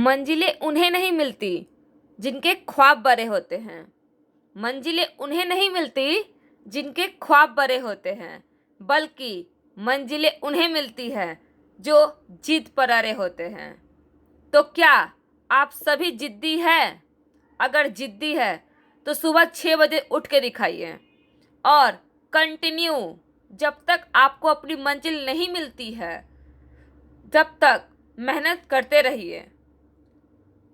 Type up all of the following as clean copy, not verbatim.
मंजिलें उन्हें नहीं मिलती जिनके ख्वाब बड़े होते हैं। मंजिलें उन्हें नहीं मिलती जिनके ख्वाब बड़े होते हैं, बल्कि मंजिलें उन्हें मिलती है जो जिद पर अड़े होते हैं। तो क्या आप सभी जिद्दी हैं? अगर जिद्दी है तो सुबह 6 बजे उठ के दिखाइए और कंटिन्यू, जब तक आपको अपनी मंजिल नहीं मिलती है जब तक मेहनत करते रहिए।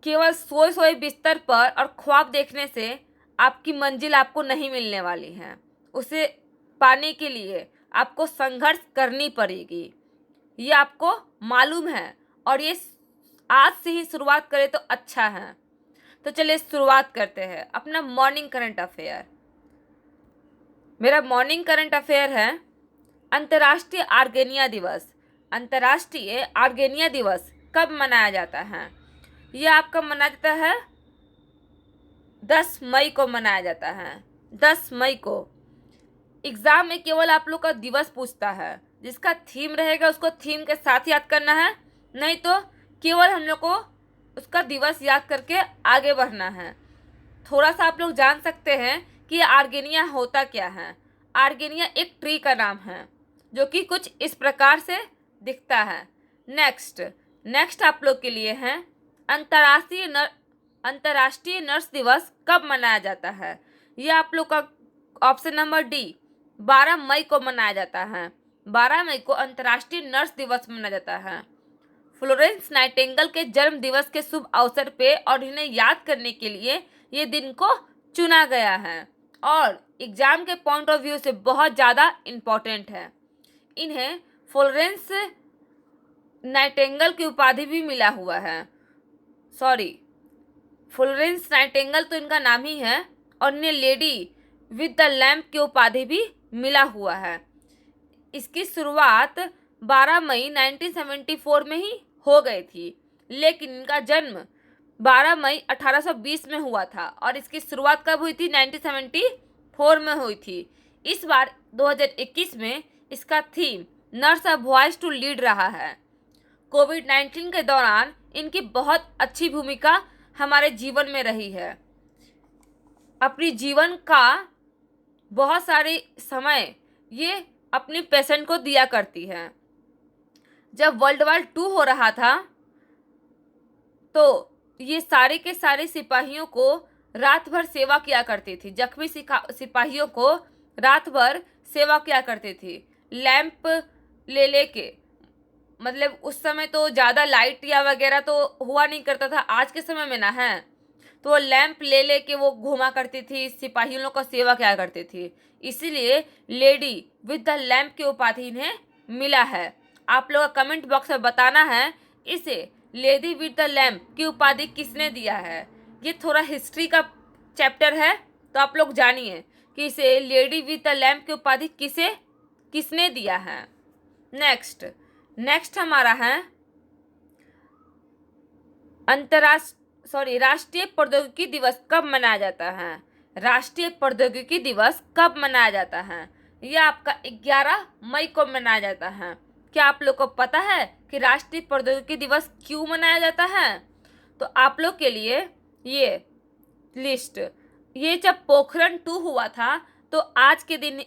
केवल सोए सोए बिस्तर पर और ख्वाब देखने से आपकी मंजिल आपको नहीं मिलने वाली है। उसे पाने के लिए आपको संघर्ष करनी पड़ेगी, ये आपको मालूम है, और ये आज से ही शुरुआत करें तो अच्छा है। तो चलिए शुरुआत करते हैं अपना मॉर्निंग करंट अफेयर। मेरा मॉर्निंग करंट अफेयर है अंतर्राष्ट्रीय आर्गेनिया दिवस। अंतर्राष्ट्रीय आर्गेनिया दिवस कब मनाया जाता है? यह आपका मनाया जाता है 10 मई को मनाया जाता है। 10 मई को एग्जाम में केवल आप लोग का दिवस पूछता है, जिसका थीम रहेगा उसको थीम के साथ याद करना है, नहीं तो केवल हम लोग को उसका दिवस याद करके आगे बढ़ना है। थोड़ा सा आप लोग जान सकते हैं कि आर्गेनिया होता क्या है। आर्गेनिया एक ट्री का नाम है जो कि कुछ इस प्रकार से दिखता है। नेक्स्ट आप लोग के लिए है अंतर्राष्ट्रीय नर्स दिवस कब मनाया जाता है? यह आप लोग का ऑप्शन नंबर डी 12 मई को मनाया जाता है। 12 मई को अंतर्राष्ट्रीय नर्स दिवस मनाया जाता है। फ्लोरेंस नाइटिंगेल के जन्म दिवस के शुभ अवसर पे और इन्हें याद करने के लिए ये दिन को चुना गया है और एग्जाम के पॉइंट ऑफ व्यू से बहुत ज़्यादा इम्पोर्टेंट है। इन्हें फ्लोरेंस नाइटिंगेल की उपाधि भी मिला हुआ है। फ्लोरेंस नाइटिंगेल तो इनका नाम ही है और इन्हें लेडी विद द लैम्प की उपाधि भी मिला हुआ है। इसकी शुरुआत 12 मई 1974 में ही हो गई थी, लेकिन इनका जन्म 12 मई 1820 में हुआ था और इसकी शुरुआत कब हुई थी? 1974 में हुई थी। इस बार 2021 में इसका theme nurse a voice to lead रहा है। कोविड-19 के दौरान इनकी बहुत अच्छी भूमिका हमारे जीवन में रही है। अपनी जीवन का बहुत सारे समय ये अपनी पेशेंट को दिया करती है। जब वर्ल्ड वॉर 2 हो रहा था तो ये सारे के सारे सिपाहियों को रात भर सेवा किया करती थी। जख्मी सिपाहियों को रात भर सेवा किया करती थी, लैंप ले लेके। मतलब उस समय तो ज़्यादा लाइट या वगैरह तो हुआ नहीं करता था, आज के समय में ना है, तो वो लैंप ले लेके वो घूमा करती थी, सिपाहियों को सेवा किया करती थी। इसीलिए लेडी विद द लैंप की उपाधि इन्हें मिला है। आप लोग का कमेंट बॉक्स में बताना है इसे लेडी विद द लैंप की उपाधि किसने दिया है। ये थोड़ा हिस्ट्री का चैप्टर है, तो आप लोग जानिए कि इसे लेडी विद द लैंप की उपाधि किसने दिया है। नेक्स्ट हमारा है राष्ट्रीय प्रौद्योगिकी दिवस कब मनाया जाता है? राष्ट्रीय प्रौद्योगिकी दिवस कब मनाया जाता है? यह आपका 11 मई को मनाया जाता है। क्या आप लोग को पता है कि राष्ट्रीय प्रौद्योगिकी दिवस क्यों मनाया जाता है? तो आप लोग के लिए ये लिस्ट, ये जब पोखरण 2 हुआ था तो आज के दिन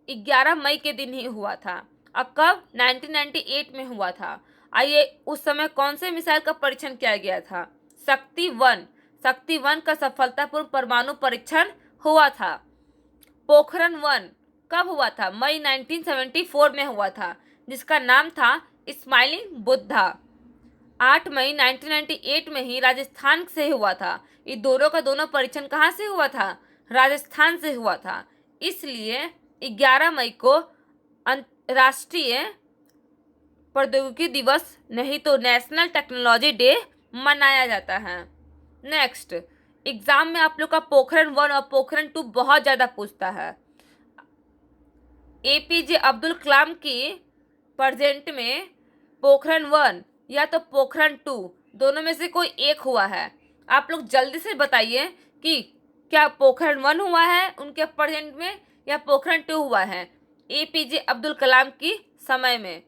11 मई के दिन ही हुआ था। अब कब? 1998 में हुआ था। आइए, उस समय कौन से मिसाइल का परीक्षण किया गया था? शक्ति 1 का सफलतापूर्ण परमाणु परीक्षण हुआ था। पोखरण 1 कब हुआ था? मई 1974 में हुआ था, जिसका नाम था स्माइलिंग बुद्धा। 8 मई 1998 में ही राजस्थान से हुआ था। ये दोनों का दोनों परीक्षण कहाँ से हुआ था? राजस्थान से हुआ था। इसलिए 11 मई को राष्ट्रीय प्रौद्योगिकी दिवस नहीं तो नेशनल टेक्नोलॉजी डे मनाया जाता है। नेक्स्ट, एग्जाम में आप लोग का पोखरण 1 और पोखरण 2 बहुत ज़्यादा पूछता है। APJ अब्दुल कलाम की प्रेजेंट में पोखरण 1 या तो पोखरण 2 दोनों में से कोई एक हुआ है। आप लोग जल्दी से बताइए कि क्या पोखरण 1 हुआ है उनके प्रेजेंट में या पोखरण 2 हुआ है APJ अब्दुल कलाम की समय में।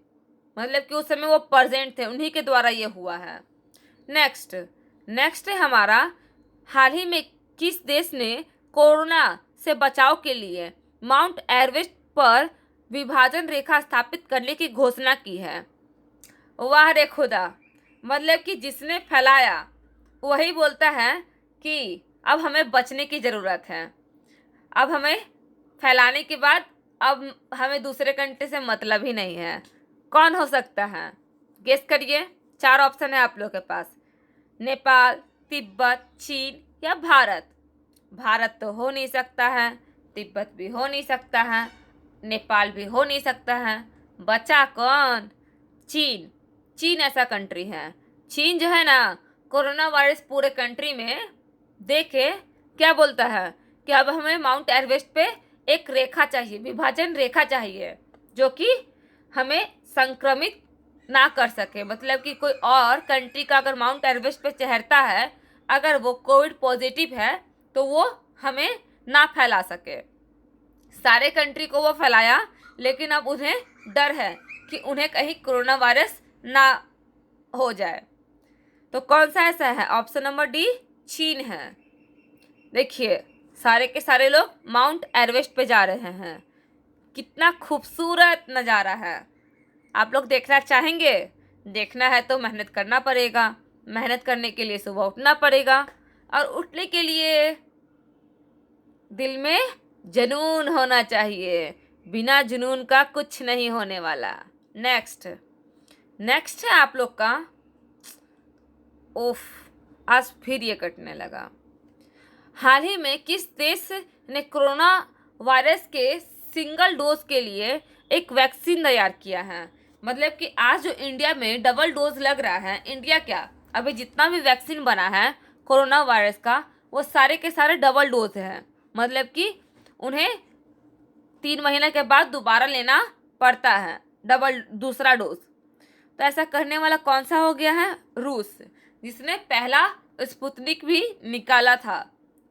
मतलब कि उस समय वो प्रेजेंट थे, उन्हीं के द्वारा ये हुआ है। नेक्स्ट नेक्स्ट है हमारा, हाल ही में किस देश ने कोरोना से बचाव के लिए माउंट एवरेस्ट पर विभाजन रेखा स्थापित करने की घोषणा की है? वाह रे खुदा, मतलब कि जिसने फैलाया वही बोलता है कि अब हमें बचने की ज़रूरत है। अब हमें फैलाने के बाद अब हमें दूसरे कंट्री से मतलब ही नहीं है। कौन हो सकता है? गेस करिए। 4 ऑप्शन है आप लोग के पास, नेपाल, तिब्बत, चीन या भारत। भारत तो हो नहीं सकता है, तिब्बत भी हो नहीं सकता है, नेपाल भी हो नहीं सकता है। बचा कौन? चीन। चीन ऐसा कंट्री है। चीन जो है ना, कोरोना वायरस पूरे कंट्री में देखे क्या बोलता है कि अब हमें माउंट एवरेस्ट पे एक रेखा चाहिए, विभाजन रेखा चाहिए, जो कि हमें संक्रमित ना कर सके। मतलब कि कोई और कंट्री का अगर माउंट एवरेस्ट पे चढ़ता है, अगर वो कोविड पॉजिटिव है तो वो हमें ना फैला सके। सारे कंट्री को वो फैलाया, लेकिन अब उन्हें डर है कि उन्हें कहीं कोरोना वायरस ना हो जाए। तो कौन सा ऐसा है? ऑप्शन नंबर डी, चीन है। देखिए, सारे के सारे लोग माउंट एवरेस्ट पे जा रहे हैं। कितना खूबसूरत नज़ारा है। आप लोग देखना चाहेंगे? देखना है तो मेहनत करना पड़ेगा। मेहनत करने के लिए सुबह उठना पड़ेगा, और उठने के लिए दिल में जुनून होना चाहिए। बिना जुनून का कुछ नहीं होने वाला। नेक्स्ट नेक्स्ट है आप लोग का, ओफ, आज फिर ये कटने लगा। हाल ही में किस देश ने कोरोना वायरस के सिंगल डोज के लिए एक वैक्सीन तैयार किया है? मतलब कि आज जो इंडिया में डबल डोज लग रहा है, इंडिया क्या, अभी जितना भी वैक्सीन बना है कोरोना वायरस का, वो सारे के सारे डबल डोज हैं। मतलब कि उन्हें 3 महीने के बाद दोबारा लेना पड़ता है डबल दूसरा डोज। तो ऐसा करने वाला कौन सा हो गया है? रूस, जिसने पहला स्पुतनिक भी निकाला था,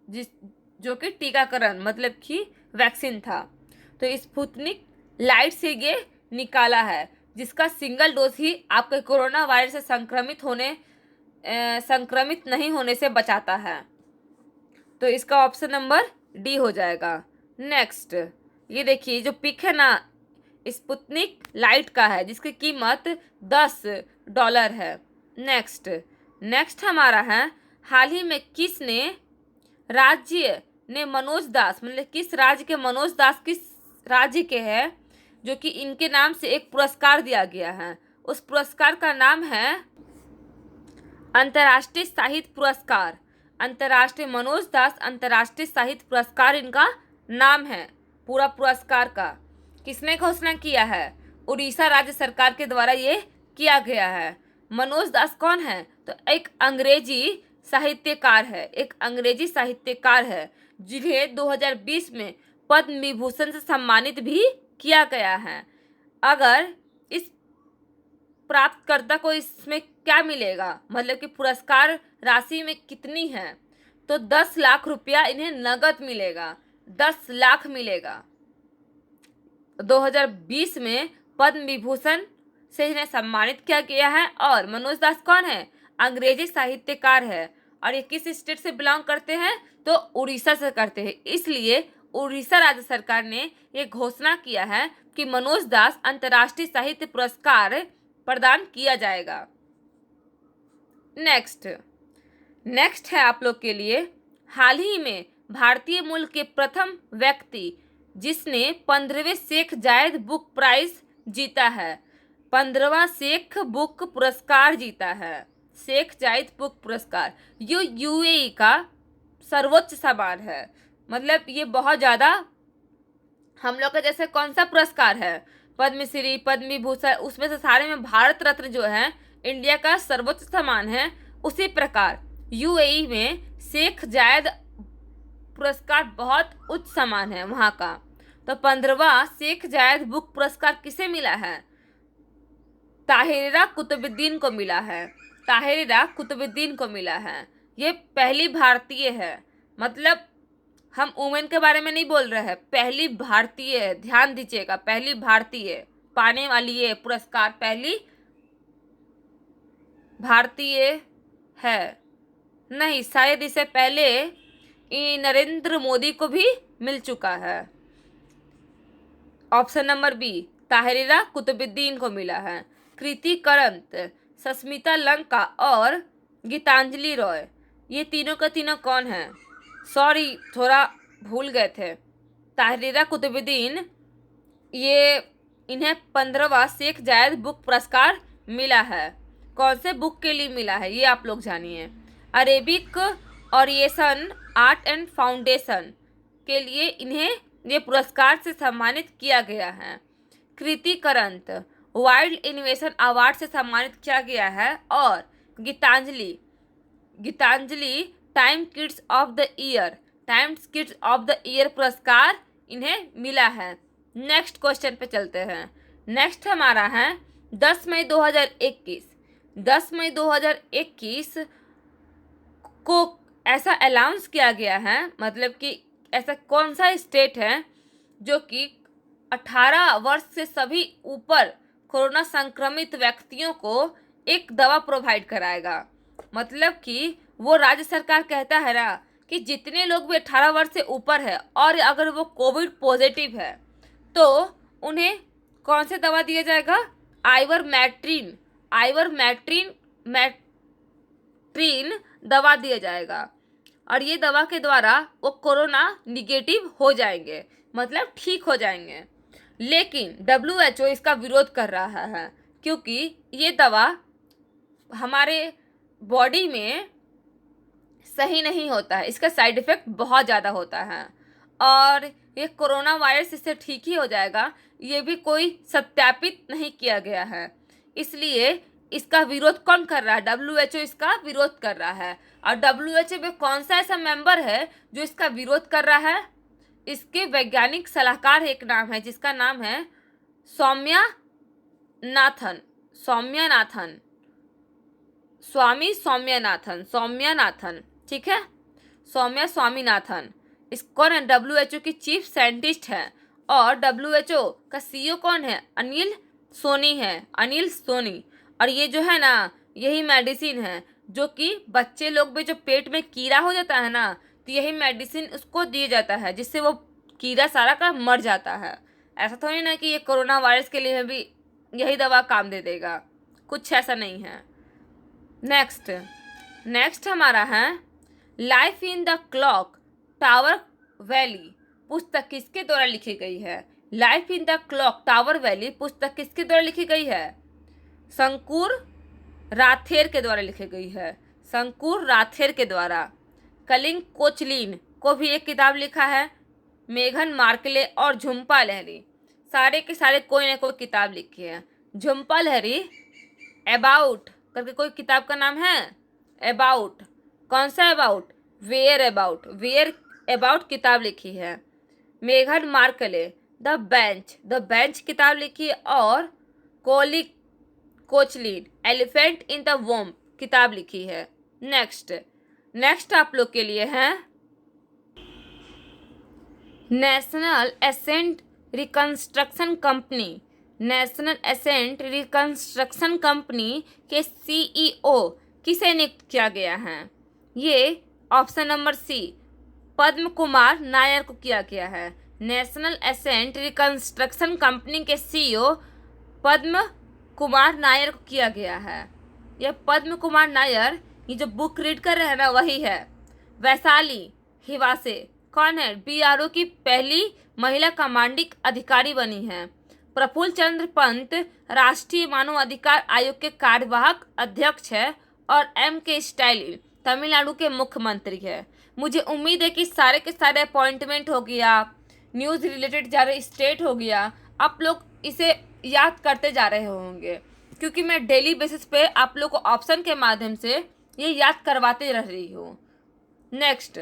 जो कि टीकाकरण मतलब कि वैक्सीन था। तो स्पुतनिक लाइट से ये निकाला है, जिसका सिंगल डोज ही आपके कोरोना वायरस से संक्रमित नहीं होने से बचाता है। तो इसका ऑप्शन नंबर डी हो जाएगा। नेक्स्ट, ये देखिए जो पिक है ना, स्पुतनिक लाइट का है, जिसकी कीमत $10 है। नेक्स्ट हमारा है, हाल ही में किसने राज्य ने मनोज दास, मतलब किस राज्य के मनोज दास किस राज्य के हैं, जो कि इनके नाम से एक पुरस्कार दिया गया है। उस पुरस्कार का नाम है अंतर्राष्ट्रीय साहित्य पुरस्कार। अंतर्राष्ट्रीय मनोज दास अंतर्राष्ट्रीय साहित्य पुरस्कार इनका नाम है। पूरा पुरस्कार का किसने घोषणा किया है? उड़ीसा राज्य सरकार के द्वारा ये किया गया है। मनोज दास कौन है? तो एक अंग्रेजी साहित्यकार है, जिन्हें 2020 में पद्म विभूषण से सम्मानित भी किया गया है। अगर इस प्राप्तकर्ता को इसमें क्या मिलेगा, मतलब कि पुरस्कार राशि में कितनी है, तो 10 लाख रुपया इन्हें नगद मिलेगा। 10 लाख मिलेगा। 2020 में पद्म विभूषण से इन्हें सम्मानित किया गया है। और मनोज दास कौन है? अंग्रेजी साहित्यकार है, और ये किस स्टेट से बिलोंग करते हैं? तो उड़ीसा से करते हैं। इसलिए उड़ीसा राज्य सरकार ने ये घोषणा किया है कि मनोज दास अंतर्राष्ट्रीय साहित्य पुरस्कार प्रदान किया जाएगा। नेक्स्ट है आप लोग के लिए, हाल ही में भारतीय मूल के प्रथम व्यक्ति जिसने 15वें शेख जायद बुक प्राइज जीता है। 15वां शेख बुक पुरस्कार जीता है। शेख जायद बुक पुरस्कार ये यूएई का सर्वोच्च सम्मान है। मतलब ये बहुत ज़्यादा, हम लोग का जैसे कौन सा पुरस्कार है, पद्मश्री, पद्म विभूषण, उसमें से सारे में भारत रत्न जो है इंडिया का सर्वोच्च सम्मान है। उसी प्रकार यूएई में शेख जायद पुरस्कार बहुत उच्च सम्मान है वहाँ का। तो 15वां शेख जायद बुक पुरस्कार किसे मिला है? ताहिरा कुतुबुद्दीन को मिला है। ताहिरा कुतुबुद्दीन को मिला है। ये पहली भारतीय है। मतलब हम वुमेन के बारे में नहीं बोल रहे हैं, पहली भारतीय है। ध्यान दीजिएगा, पहली भारतीय पाने वाली ये पुरस्कार, पहली भारतीय है? नहीं, शायद इससे पहले नरेंद्र मोदी को भी मिल चुका है। ऑप्शन नंबर बी, ताहरीरा कुतुबुद्दीन को मिला है। कृति करंत, सस्मिता लंका और गीतांजलि रॉय, ये तीनों का तीनों कौन है? सॉरी, थोड़ा भूल गए थे। ताहरीरा कुतुबुद्दीन, ये इन्हें 15वां शेख जायद बुक पुरस्कार मिला है। कौन से बुक के लिए मिला है ये आप लोग जानिए। अरेबिक ओरिएशन आर्ट एंड फाउंडेशन के लिए इन्हें ये पुरस्कार से सम्मानित किया गया है। Kriti Karanth wild innovation award से सम्मानित किया गया है। और Gitanjali time kids of the year पुरस्कार इन्हें मिला है। नेक्स्ट क्वेश्चन पे चलते हैं। नेक्स्ट हमारा है 10 मई 2021। 10 मई 2021 को ऐसा अनाउंस किया गया है, मतलब कि ऐसा कौन सा स्टेट है जो कि 18 वर्ष से सभी ऊपर कोरोना संक्रमित व्यक्तियों को एक दवा प्रोवाइड कराएगा। मतलब कि वो राज्य सरकार कहता है ना कि जितने लोग भी 18 वर्ष से ऊपर है और अगर वो कोविड पॉजिटिव है तो उन्हें कौन से दवा दिया जाएगा? आइवरमेक्टिन दवा दिया जाएगा। और ये दवा के द्वारा वो कोरोना निगेटिव हो जाएंगे, मतलब ठीक हो जाएंगे। लेकिन WHO इसका विरोध कर रहा है क्योंकि ये दवा हमारे बॉडी में सही नहीं होता है, इसका साइड इफ़ेक्ट बहुत ज़्यादा होता है और ये कोरोना वायरस इससे ठीक ही हो जाएगा, ये भी कोई सत्यापित नहीं किया गया है। इसलिए इसका विरोध कौन कर रहा है? WHO इसका विरोध कर रहा है। और WHO में कौन सा ऐसा मेंबर है जो इसका विरोध कर रहा है? इसके वैज्ञानिक सलाहकार एक नाम है जिसका नाम है सौम्यानाथन, ठीक है, स्वामीनाथन। इस कौन है? WHO की चीफ साइंटिस्ट है। और WHO का CEO कौन है? अनिल सोनी। और ये जो है ना, यही मेडिसिन है जो कि बच्चे लोग में जो पेट में कीड़ा हो जाता है ना, तो यही मेडिसिन उसको दिया जाता है जिससे वो कीड़ा सारा का मर जाता है। ऐसा थोड़ी ना कि ये कोरोना वायरस के लिए भी यही दवा काम दे देगा, कुछ ऐसा नहीं है। नेक्स्ट हमारा है life in the clock tower valley पुस्तक किसके द्वारा लिखी गई है? Life in the clock tower valley पुस्तक किसके द्वारा लिखी गई है? शंकुर राथेर के द्वारा लिखी गई है। शंकुर राथेर के द्वारा। कलिंग कोचलिन को भी एक किताब लिखा है। मेघन मार्कले और झुम्पा लहरी, सारे के सारे कोई ना कोई किताब लिखी है। झुम्पा लहरी अबाउट करके कोई किताब का नाम है। अबाउट, कौन सा अबाउट? वेयर अबाउट किताब लिखी है। मेघन मार्कले द बेंच किताब लिखी है। और Koechlin elephant in the womb किताब लिखी है। नेक्स्ट आप लोग के लिए है नेशनल एसेंट रिकंस्ट्रक्शन कंपनी के CEO किसे नियुक्त किया गया है? ये ऑप्शन नंबर सी, पद्म कुमार नायर को किया गया है। नेशनल एसेंट रिकंस्ट्रक्शन कंपनी के CEO पद्म कुमार नायर को किया गया है। यह पद्म कुमार नायर, ये जो बुक रीड कर रहे हैं ना, वही है। वैशाली हिवासे कौन है? BRO की पहली महिला कमांडिंग अधिकारी बनी है। प्रफुल्ल चंद्र पंत राष्ट्रीय मानव अधिकार आयोग के कार्यवाहक अध्यक्ष है। और MK स्टालिन तमिलनाडु के मुख्यमंत्री है। मुझे उम्मीद है कि सारे के सारे अपॉइंटमेंट हो गया, न्यूज़ रिलेटेड सारे स्टेट हो गया, आप लोग इसे याद करते जा रहे होंगे क्योंकि मैं डेली बेसिस पे आप लोग को ऑप्शन के माध्यम से ये याद करवाते रह रही हूँ। नेक्स्ट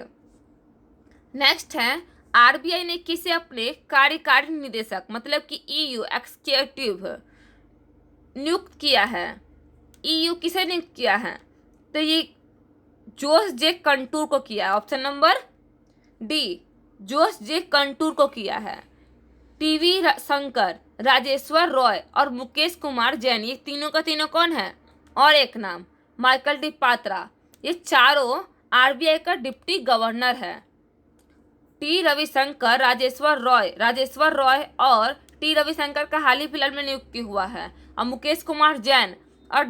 है RBI ने किसे अपने कार्यकारी निदेशक मतलब कि EU एक्सिक्यूटिव नियुक्त किया है? EU किसे नियुक्त किया है? तो ये जोश जे कंटूर को किया। ऑप्शन नंबर डी, जोश जे कंटूर को किया है। TV शंकर, राजेश्वर रॉय और मुकेश कुमार जैन, ये तीनों का तीनों कौन है? और एक नाम माइकल डी पात्रा, ये चारों आरबीआई का डिप्टी गवर्नर है। टी रविशंकर, राजेश्वर रॉय और टी रविशंकर का हाल ही फिलहाल में नियुक्ति हुआ है। और मुकेश कुमार जैन और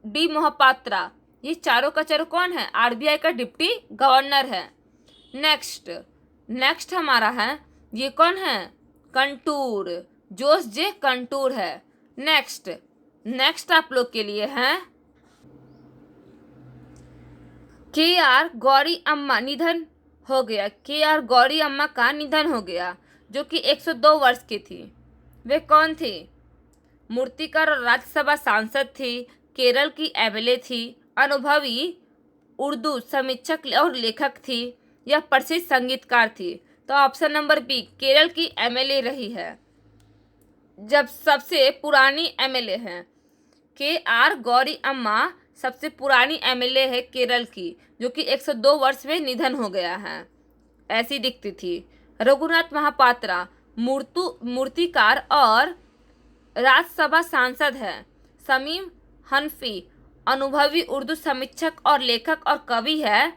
डी मोहपात्रा, ये चारों का चारों कौन है? आरबीआई का डिप्टी गवर्नर है। नेक्स्ट हमारा है, ये कौन है? कंटूर, जोश जे कंटूर है। नेक्स्ट आप लोग के लिए है के.आर. गौरी अम्मा निधन हो गया। के.आर. गौरी अम्मा का निधन हो गया, जो कि 102 वर्ष की थी। वे कौन थी? मूर्तिकार और राज्यसभा सांसद थी, केरल की एमएलए थी, अनुभवी उर्दू समीक्षक और लेखक थी, यह प्रसिद्ध संगीतकार थी। तो ऑप्शन नंबर बी, केरल की एमएलए रही है, जब सबसे पुरानी एमएलए है। के.आर. गौरी अम्मा सबसे पुरानी एमएलए है केरल की, जो कि 102 वर्ष में निधन हो गया है, ऐसी दिखती थी। रघुनाथ महापात्रा मूर्तिकार और राज्यसभा सांसद है। समीम हनफी अनुभवी उर्दू समीक्षक और लेखक और कवि है,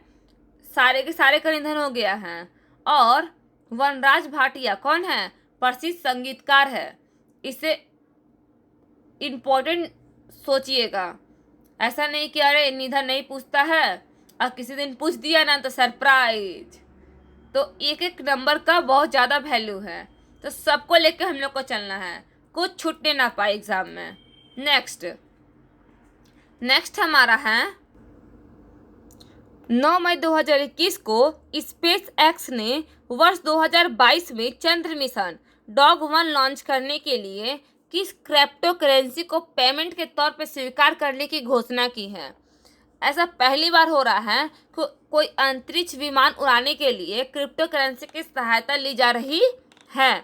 सारे के सारे का निधन हो गया है। और वनराज भाटिया कौन है? प्रसिद्ध संगीतकार है। इसे इम्पोर्टेंट सोचिएगा, ऐसा नहीं कि अरे निधन नहीं पूछता है और किसी दिन पूछ दिया ना तो सरप्राइज। तो एक एक नंबर का बहुत ज़्यादा वैल्यू है, तो सबको लेकर हम लोग को चलना है, कुछ छूटने ना पाए एग्जाम में। नेक्स्ट हमारा है 9 मई 2021 को स्पेस एक्स ने वर्ष 2022 में चंद्र मिशन डॉग-1 लॉन्च करने के लिए किस क्रिप्टो करेंसी को पेमेंट के तौर पर स्वीकार करने की घोषणा की है? ऐसा पहली बार हो रहा है कि कोई अंतरिक्ष विमान उड़ाने के लिए क्रिप्टो करेंसी की सहायता ली जा रही है।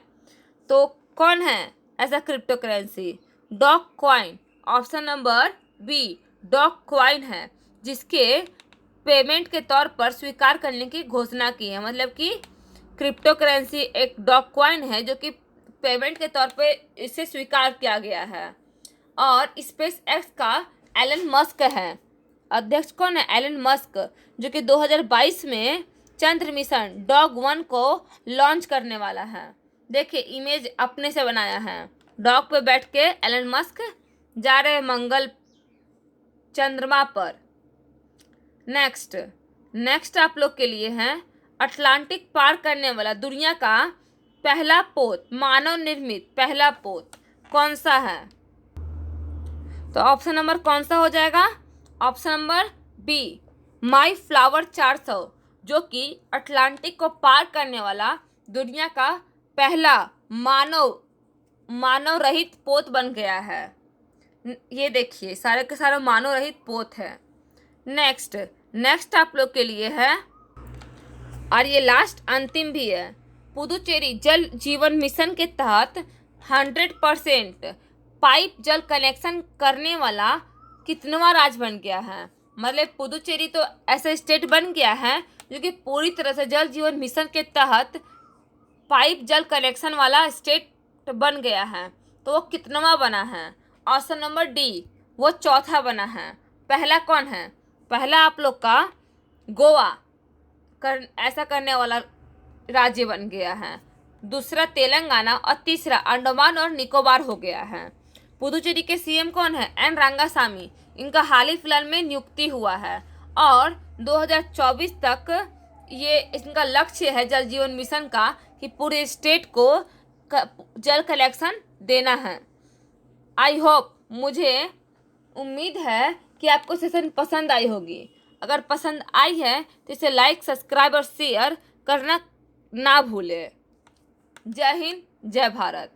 तो कौन है ऐसा crypto currency? Dog coin, option number B dog coin है, जिसके पेमेंट के तौर पर स्वीकार करने की घोषणा की है। मतलब कि क्रिप्टो करेंसी एक डॉग कॉइन है जो कि पेमेंट के तौर पे इसे स्वीकार किया गया है। और स्पेस एक्स का एलन मस्क है, अध्यक्ष कौन है? एलन मस्क, जो कि 2022 में चंद्र मिशन डॉग-1 को लॉन्च करने वाला है। देखिए इमेज अपने से बनाया है, डॉग पे बैठ के एलन मस्क जा रहे हैं मंगल चंद्रमा पर। नेक्स्ट आप लोग के लिए है अटलांटिक पार करने वाला दुनिया का पहला पोत, मानव निर्मित पहला पोत कौन सा है? तो ऑप्शन नंबर कौन सा हो जाएगा? Option number be my flower 400, जो कि अटलांटिक को पार करने वाला दुनिया का पहला मानव रहित पोत बन गया है। ये देखिए सारे के सारे मानव रहित पोत है। नेक्स्ट आप लोग के लिए है, और ये लास्ट अंतिम भी है, पुदुचेरी जल जीवन मिशन के तहत 100% पाइप जल कनेक्शन करने वाला कितनवा राज्य बन गया है? मतलब पुदुचेरी तो ऐसा स्टेट बन गया है जो कि पूरी तरह से जल जीवन मिशन के तहत पाइप जल कनेक्शन वाला स्टेट बन गया है। तो वो कितनवा बना है? ऑप्शन नंबर डी, वो चौथा बना है। पहला कौन है? पहला आप लोग का गोवा ऐसा करने वाला राज्य बन गया है, दूसरा तेलंगाना और तीसरा अंडमान और निकोबार हो गया है। पुदुचेरी के सीएम कौन है? एन रंगासामी, इनका हाल ही फिलहाल में नियुक्ति हुआ है और 2024 तक ये इनका लक्ष्य है जल जीवन मिशन का कि पूरे स्टेट को जल कलेक्शन देना है। आई होप, मुझे उम्मीद है कि आपको सेशन पसंद आई होगी। अगर पसंद आई है तो इसे लाइक, सब्सक्राइब और शेयर करना ना भूलें। जय हिंद, जय भारत।